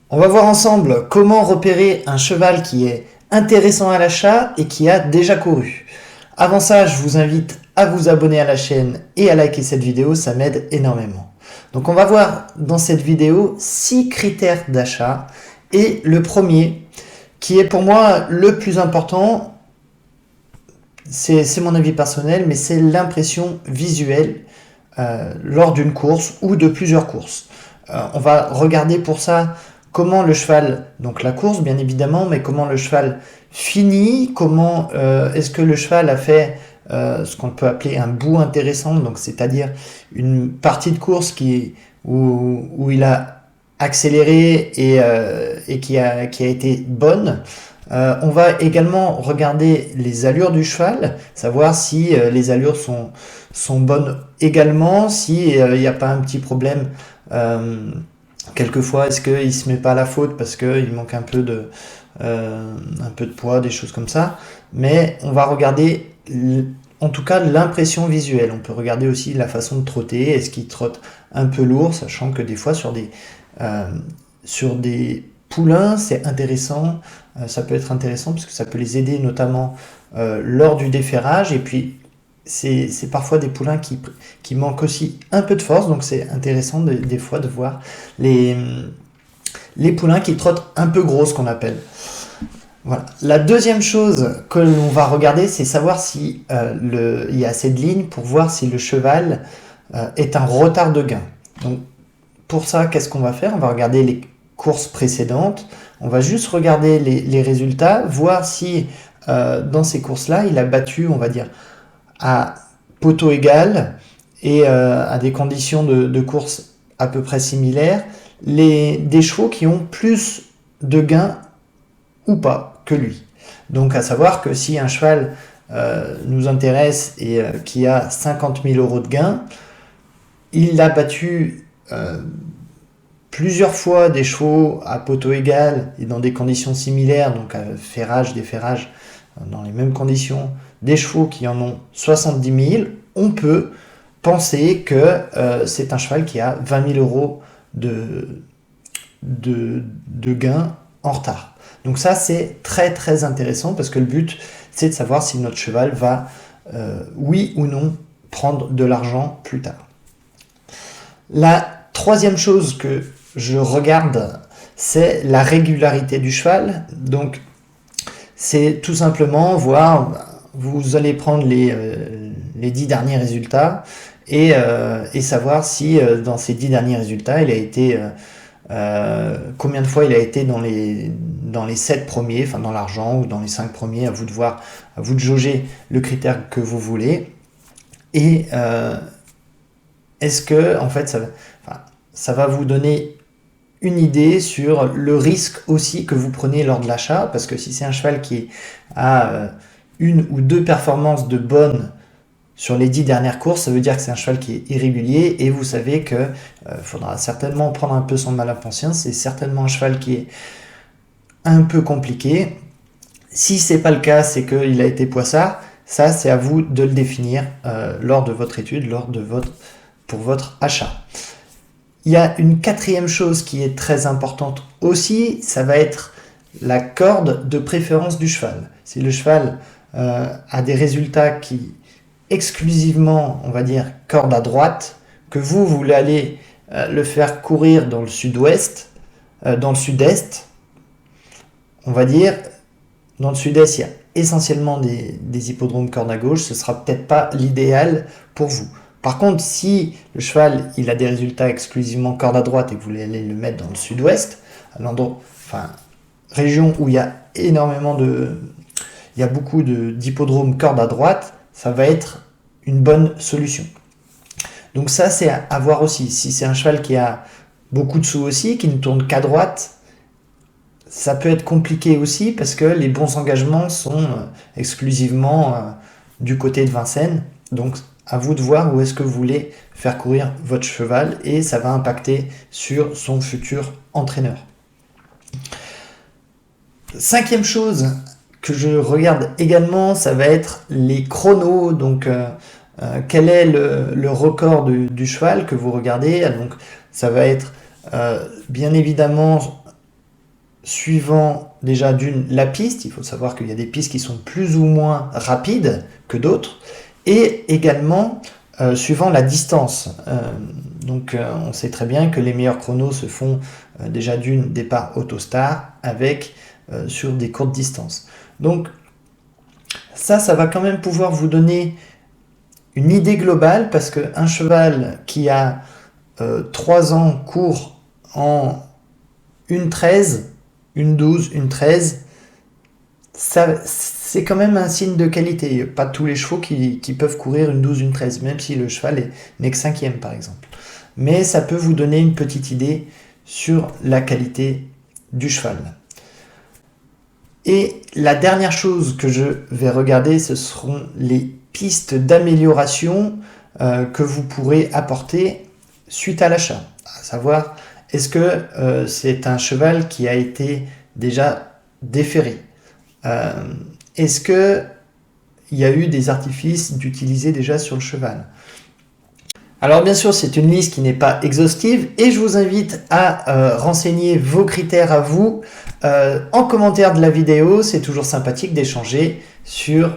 On va voir ensemble comment repérer un cheval qui est intéressant à l'achat et qui a déjà couru. Avant ça, je vous invite à vous abonner à la chaîne et à liker cette vidéo, ça m'aide énormément. Donc on va voir dans cette vidéo 6 critères d'achat et le premier, qui est pour moi le plus important, c'est mon avis personnel, mais c'est l'impression visuelle lors d'une course ou de plusieurs courses. On va regarder pour ça comment le cheval, donc la course bien évidemment, mais comment le cheval finit, comment est-ce que le cheval a fait ce qu'on peut appeler un bout intéressant, donc c'est-à-dire une partie de course où il a accéléré et qui a été bonne. On va également regarder les allures du cheval, savoir si les allures sont bonnes également, si il n'y a pas un petit problème. Quelquefois, est-ce qu'il se met pas à la faute parce qu'il manque un peu de poids, des choses comme ça. Mais on va regarder en tout cas l'impression visuelle. On peut regarder aussi la façon de trotter. Est-ce qu'il trotte un peu lourd, sachant que des fois sur des poulains, c'est intéressant. Ça peut être intéressant parce que ça peut les aider notamment lors du déferrage. Et puis c'est parfois des poulains qui manquent aussi un peu de force, donc c'est intéressant des fois de voir les poulains qui trottent un peu gros, ce qu'on appelle. Voilà. La deuxième chose que l'on va regarder, c'est savoir si il y a assez de lignes pour voir si le cheval est un retard de gain. Donc pour ça, qu'est-ce qu'on va faire? On va regarder les courses précédentes, on va juste regarder les résultats, voir si dans ces courses-là, il a battu, on va dire, à poteau égal et à des conditions de course à peu près similaires, des chevaux qui ont plus de gains ou pas que lui. Donc à savoir que si un cheval nous intéresse et qui a 50 000 euros de gains, il a battu plusieurs fois des chevaux à poteau égal et dans des conditions similaires, donc ferrage, déferrage, dans les mêmes conditions, des chevaux qui en ont 70 000, on peut penser que c'est un cheval qui a 20 000 euros de gains en retard. Donc ça, c'est très très intéressant parce que le but, c'est de savoir si notre cheval va, oui ou non, prendre de l'argent plus tard. La troisième chose que je regarde, c'est la régularité du cheval. Donc c'est tout simplement voir, vous allez prendre les 10 derniers résultats et savoir si dans ces 10 derniers résultats, il a été combien de fois il a été dans les 7 premiers, enfin dans l'argent ou dans les 5 premiers, à vous de voir, à vous de jauger le critère que vous voulez. Et est-ce que en fait ça va vous donner une idée sur le risque aussi que vous prenez lors de l'achat, parce que si c'est un cheval qui a une ou deux performances de bonnes sur les 10 dernières courses, ça veut dire que c'est un cheval qui est irrégulier et vous savez que faudra certainement prendre un peu son mal à conscience. C'est certainement un cheval qui est un peu compliqué. Si c'est pas le cas, c'est qu'il a été poissard. Ça, c'est à vous de le définir lors de votre étude, pour votre achat. Il y a une quatrième chose qui est très importante aussi, ça va être la corde de préférence du cheval. Si le cheval a des résultats qui exclusivement, on va dire, corde à droite, que vous voulez aller le faire courir dans le sud-ouest, dans le sud-est, on va dire, dans le sud-est, il y a essentiellement des hippodromes corde à gauche, ce sera peut-être pas l'idéal pour vous. Par contre, si le cheval il a des résultats exclusivement corde à droite et que vous voulez aller le mettre dans le sud-ouest, région où il y a il y a beaucoup d'hippodromes corde à droite, ça va être une bonne solution. Donc ça, c'est à voir aussi. Si c'est un cheval qui a beaucoup de sous aussi, qui ne tourne qu'à droite, ça peut être compliqué aussi parce que les bons engagements sont exclusivement du côté de Vincennes. Donc à vous de voir où est-ce que vous voulez faire courir votre cheval et ça va impacter sur son futur entraîneur. Cinquième chose que je regarde également, ça va être les chronos. Donc quel est le record du cheval que vous regardez? Donc ça va être bien évidemment suivant déjà d'une la piste, il faut savoir qu'il y a des pistes qui sont plus ou moins rapides que d'autres, et également suivant la distance. On sait très bien que les meilleurs chronos se font déjà d'une départ Autostar avec sur des courtes distances. Donc ça va quand même pouvoir vous donner une idée globale, parce qu'un cheval qui a 3 ans court en 1,13, 1,12, 1,13, c'est quand même un signe de qualité. Il n'y a pas tous les chevaux qui peuvent courir 1,12, 1,13, même si le cheval n'est que 5e par exemple. Mais ça peut vous donner une petite idée sur la qualité du cheval. Et la dernière chose que je vais regarder, ce seront les pistes d'amélioration que vous pourrez apporter suite à l'achat. À savoir, est-ce que c'est un cheval qui a été déjà déferré? Est-ce qu'il y a eu des artifices d'utiliser déjà sur le cheval? Alors bien sûr, c'est une liste qui n'est pas exhaustive et je vous invite à renseigner vos critères à vous en commentaire de la vidéo. C'est toujours sympathique d'échanger sur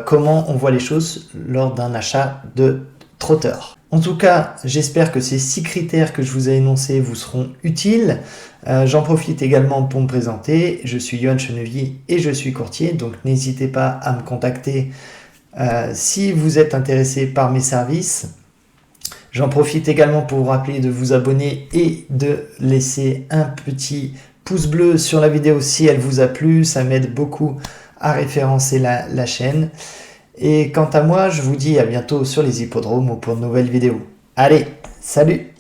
comment on voit les choses lors d'un achat de trotteur. En tout cas, j'espère que ces 6 critères que je vous ai énoncés vous seront utiles. J'en profite également pour me présenter. Je suis Yoann Chenevier et je suis courtier, donc n'hésitez pas à me contacter si vous êtes intéressé par mes services. J'en profite également pour vous rappeler de vous abonner et de laisser un petit pouce bleu sur la vidéo si elle vous a plu. Ça m'aide beaucoup à référencer la chaîne. Et quant à moi, je vous dis à bientôt sur les hippodromes ou pour de nouvelles vidéos. Allez, salut!